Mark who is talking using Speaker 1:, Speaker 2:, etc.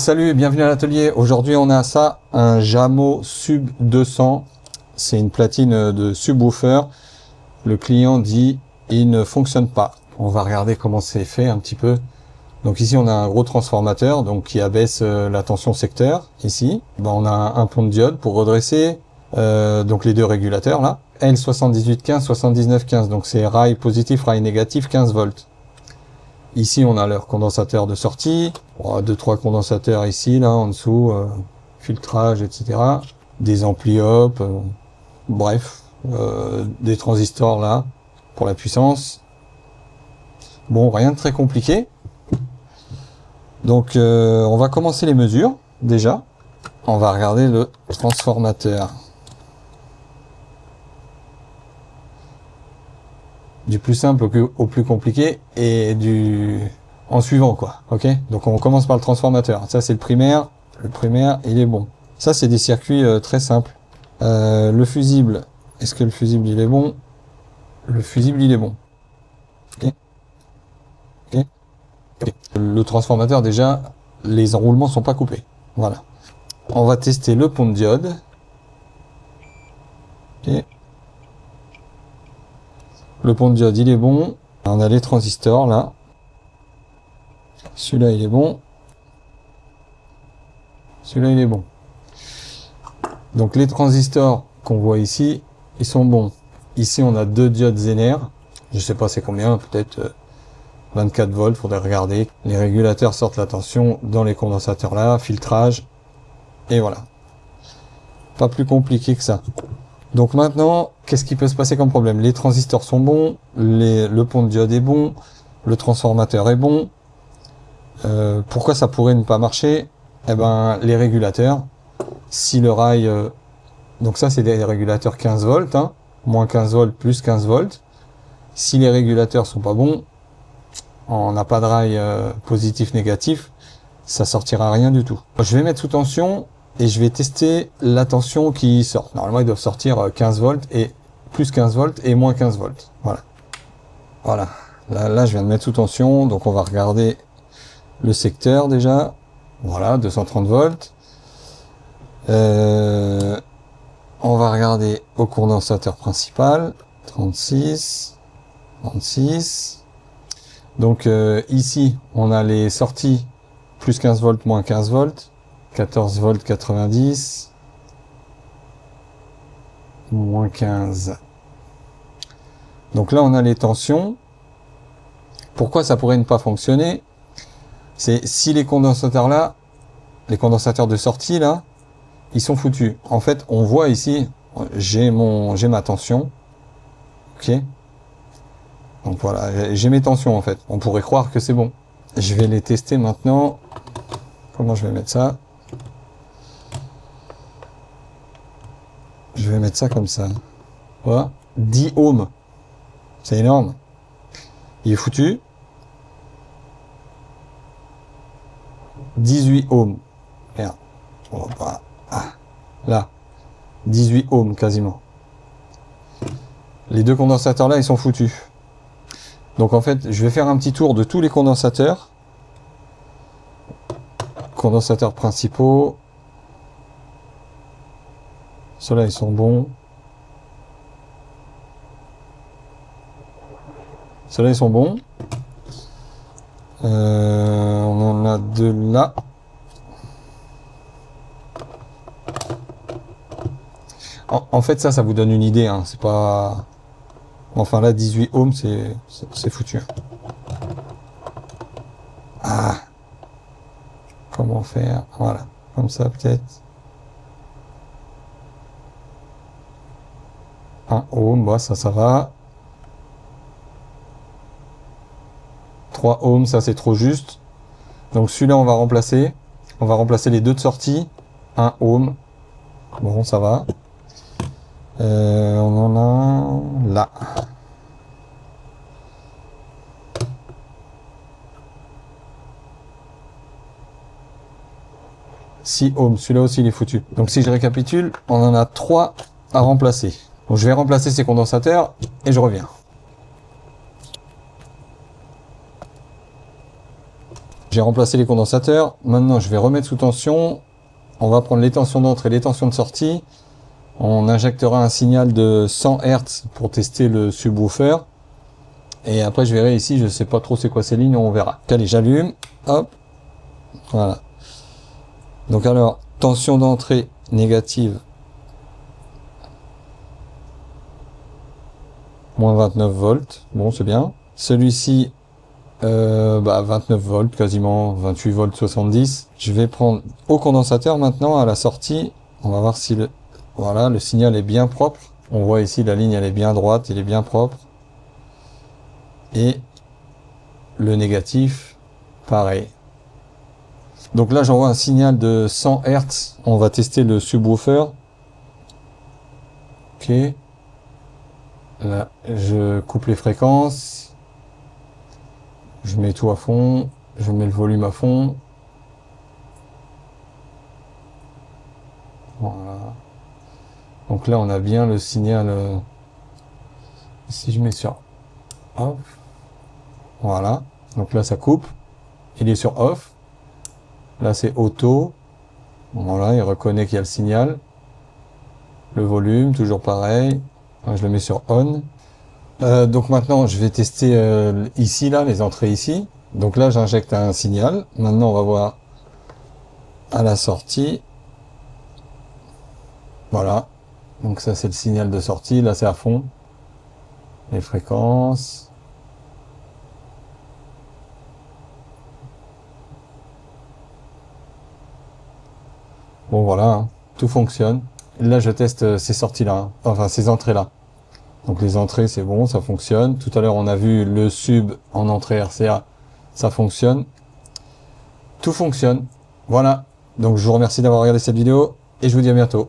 Speaker 1: Salut et bienvenue à l'atelier. Aujourd'hui on a ça, un Jamo Sub 200. C'est une platine de subwoofer. Le client dit il ne fonctionne pas. On va regarder comment c'est fait un petit peu. Donc ici on a un gros transformateur donc qui abaisse la tension secteur. Ici on a un pont de diode pour redresser donc les deux régulateurs là. L7815, 7915, donc c'est rail positif, rail négatif, 15 volts. Ici, on a leur condensateur de sortie. 2-3 condensateurs ici, là, en dessous, filtrage, etc. Des amplis hop, bref, des transistors là, pour la puissance. Bon, rien de très compliqué. Donc, on va commencer les mesures, déjà. On va regarder le transformateur. Du plus simple au plus compliqué et en suivant quoi, ok. Donc on commence par le transformateur. Ça c'est le primaire il est bon. Ça c'est des circuits très simples. Le fusible, est-ce que le fusible il est bon? Le fusible il est bon. Okay. Okay. Okay. Le transformateur déjà, les enroulements sont pas coupés. Voilà. On va tester le pont de diode. Okay. Le pont de diode il est bon. On a les transistors là. Celui-là il est bon. Celui-là il est bon. Donc les transistors qu'on voit ici, ils sont bons. Ici on a deux diodes Zener. Je sais pas c'est combien, peut-être 24 volts, faudrait regarder. Les régulateurs sortent la tension dans les condensateurs là, filtrage. Et voilà. Pas plus compliqué que ça. Donc maintenant, qu'est-ce qui peut se passer comme problème? Les transistors sont bons, le pont de diode est bon, le transformateur est bon. Pourquoi ça pourrait ne pas marcher? Eh ben, les régulateurs, si le rail... donc ça, c'est des régulateurs 15 volts, hein, moins 15 volts, plus 15 volts. Si les régulateurs sont pas bons, on n'a pas de rail positif, négatif, ça sortira rien du tout. Je vais mettre sous tension et je vais tester la tension qui sort. Normalement, ils doivent sortir 15 volts et plus 15 volts et moins 15 volts. Voilà. Voilà. Là, je viens de mettre sous tension, donc on va regarder le secteur déjà. Voilà, 230 volts. On va regarder au condensateur principal. 36. 36. Donc ici, on a les sorties plus 15 volts, moins 15 volts. 14 volts 90. Moins 15. Donc là, on a les tensions. Pourquoi ça pourrait ne pas fonctionner? C'est si les condensateurs là, les condensateurs de sortie là, ils sont foutus. En fait, on voit ici, j'ai ma tension. Ok. Donc voilà, j'ai mes tensions en fait. On pourrait croire que c'est bon. Je vais les tester maintenant. Comment je vais mettre ça? Je vais mettre ça comme ça. Voilà. 10 ohms. C'est énorme. Il est foutu. 18 ohms. Merde. Oh, bah. Ah. Là. 18 ohms quasiment. Les deux condensateurs là, ils sont foutus. Donc en fait, je vais faire un petit tour de tous les condensateurs. Condensateurs principaux. Ceux-là, ils sont bons. Ceux-là, ils sont bons. On en a deux là. En fait, ça vous donne une idée. Hein. C'est pas... Enfin là, 18 ohms, c'est foutu. Ah. Comment faire? Voilà. Comme ça, peut-être. 1 ohm, bah, ça va. 3 ohms, ça c'est trop juste. Donc celui-là, on va remplacer. On va remplacer les deux de sortie. 1 ohm. Bon, ça va. On en a là. « 6 ohms, celui-là aussi il est foutu. Donc si je récapitule, on en a 3 à remplacer. Donc je vais remplacer ces condensateurs et je reviens. J'ai j'ai remplacé les condensateurs. Maintenant, je vais remettre sous tension. On va prendre les tensions d'entrée et les tensions de sortie. On injectera un signal de 100 Hz pour tester le subwoofer. Et après, je verrai ici, je sais pas trop c'est quoi ces lignes, on verra. Allez, j'allume. Hop. Voilà. Donc alors, tension d'entrée négative. Moins 29 volts. Bon, c'est bien. Celui-ci, 29 volts quasiment, 28 volts 70. Je vais prendre au condensateur maintenant à la sortie. On va voir si le signal est bien propre. On voit ici la ligne, elle est bien droite, il est bien propre. Et le négatif, pareil. Donc là, j'envoie un signal de 100 Hz. On va tester le subwoofer. Ok. Là, je coupe les fréquences. Je mets tout à fond. Je mets le volume à fond. Voilà. Donc là, on a bien le signal. Si je mets sur off. Voilà. Donc là, ça coupe. Il est sur off. Là, c'est auto. Voilà, il reconnaît qu'il y a le signal. Le volume, toujours pareil. Je le mets sur on. Donc maintenant, je vais tester ici, là, les entrées ici. Donc là, j'injecte un signal. Maintenant, on va voir à la sortie. Voilà. Donc ça, c'est le signal de sortie. Là, c'est à fond. Les fréquences. Bon, voilà. Hein. Tout fonctionne. Là, je teste ces sorties-là. Hein. Enfin, ces entrées-là. Donc les entrées, c'est bon, ça fonctionne. Tout à l'heure, on a vu le sub en entrée RCA. Ça fonctionne. Tout fonctionne. Voilà. Donc je vous remercie d'avoir regardé cette vidéo et je vous dis à bientôt.